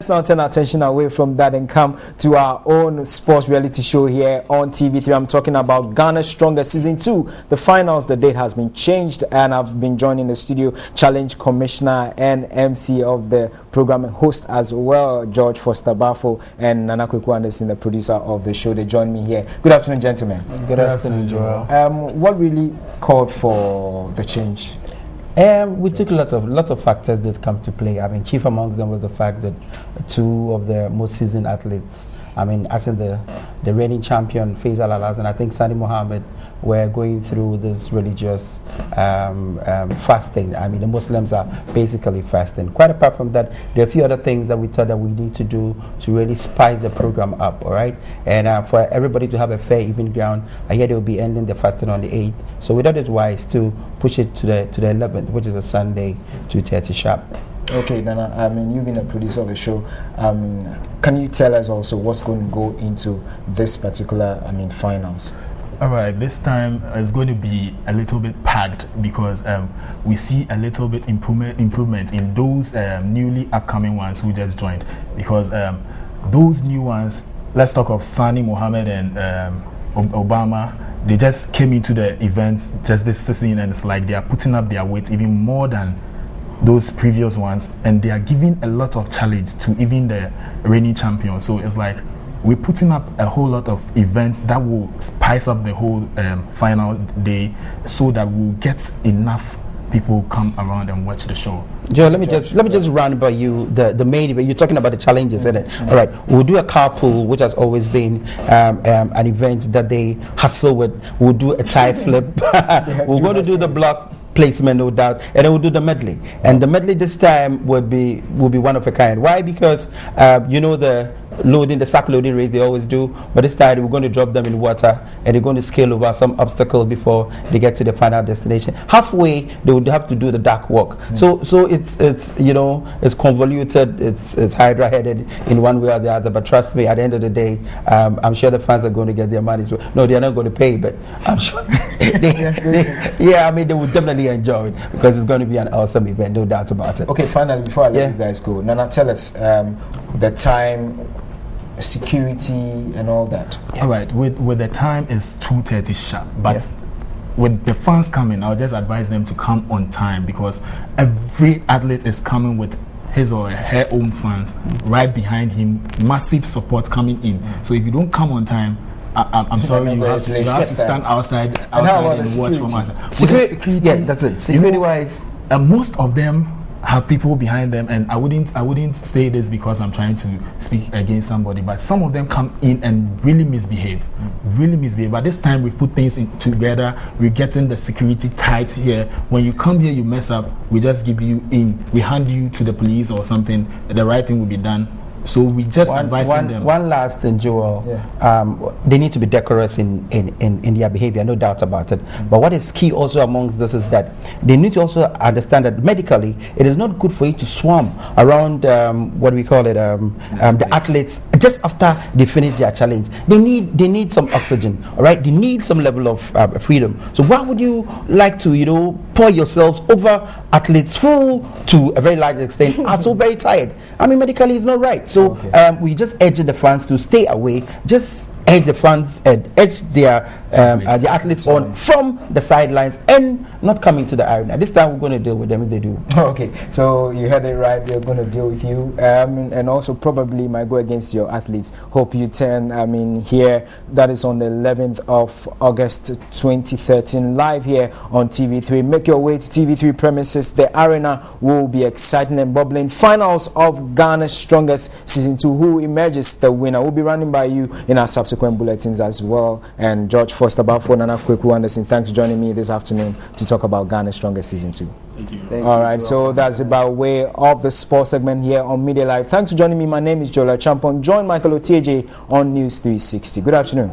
now turn our attention away from that and come to our own sports reality show here on TV3. I'm talking about Ghana's Strongest Season 2. The finals, the date has been changed, and I've been joining the studio Challenge Commissioner and MC of the program host as well, George Foster Bafo, and Nana Kweku Anderson, the producer of the show. They join me here. Good afternoon, gentlemen. Good afternoon, Joel. What really called for the change? We took lots of factors that come to play. I mean, chief amongst them was the fact that two of the most seasoned athletes, I mean, as in the reigning champion Faisal Alaz and I think Sani Mohammed, were going through this religious fasting. I mean, the Muslims are basically fasting. Quite apart from that, there are a few other things that we thought that we need to do to really spice the program up, all right? And for everybody to have a fair, even ground, I hear they will be ending the fasting on the 8th. So we thought it wise to push it to the 11th, which is a Sunday, 2:30 sharp. Okay, Nana, I mean, you've been a producer of the show. Can you tell us also what's going to go into this particular, finals? All right, this time it's going to be a little bit packed because we see a little bit improvement in those newly upcoming ones who just joined. Because those new ones, let's talk of Sani Mohammed and Obama, they just came into the event just this season, and it's like they are putting up their weight even more than those previous ones, and they are giving a lot of challenge to even the reigning champion. So it's like we're putting up a whole lot of events that will spice up the whole final day, so that we'll get enough people come around and watch the show. Joe, let me just run by you the main event. You're talking about the challenges, isn't it? All right, we'll do a carpool, which has always been an event that they hustle with. We'll do a tie flip. We're going to do the block placement, no doubt, and then we'll do the medley. And the medley this time will be one of a kind. Why? Because the sack loading race they always do, but this time we're going to drop them in water and they're going to scale over some obstacle before they get to the final destination. Halfway they would have to do the dark walk. So it's convoluted, it's hydra headed in one way or the other, but trust me, at the end of the day, I'm sure the fans are going to get their money. So no, they're not going to pay, but I'm sure they would definitely enjoy it because it's going to be an awesome event, no doubt about it. Okay, finally, before I let you guys go, Nana, tell us the time, security and all that. All right, with the time is 2:30 sharp, but with the fans coming, I'll just advise them to come on time, because every athlete is coming with his or her own fans right behind him, massive support coming in. So if you don't come on time, I'm sorry, you have to stand outside and watch from outside. Security, yeah, that's it. Security wise, most of them have people behind them, and I wouldn't say this because I'm trying to speak against somebody, but some of them come in and really misbehave. But this time we put things together. We're getting the security tight here. When you come here, you mess up, we just give you in. We hand you to the police or something. The right thing will be done. So we just advising them. One last thing, Joel. They need to be decorous in their behavior, no doubt about it. But what is key also amongst this is that they need to also understand that medically, it is not good for you to swarm around the athletes just after they finish their challenge. They need some oxygen, all right? They need some level of freedom. So why would you like to, pour yourselves over athletes who, to a very large extent, are so very tired? I mean, medically, it's not right. So we just urge the fans to stay away. Just urge the fans and urge their athletes on from the sidelines and not coming to the arena. This time we're going to deal with them if they do. Okay, so you heard it right. They're going to deal with you, and also probably might go against your athletes. Hope you turn. Here, that is on the 11th of August 2013, live here on TV3. Make your way to TV3 premises. The arena will be exciting and bubbling. Finals of Ghana's Strongest Season 2. Who emerges the winner? We'll be running by you in our subsequent bulletins as well. And George Foster Bafo, Nana Kweku Anderson, thanks for joining me this afternoon to talk about Ghana's Strongest Season 2. Thank you. All right, so that's about way of the sports segment here on Midday Live. Thanks for joining me. My name is Jola Champon. Join Michael Otieje on News 360. Good afternoon.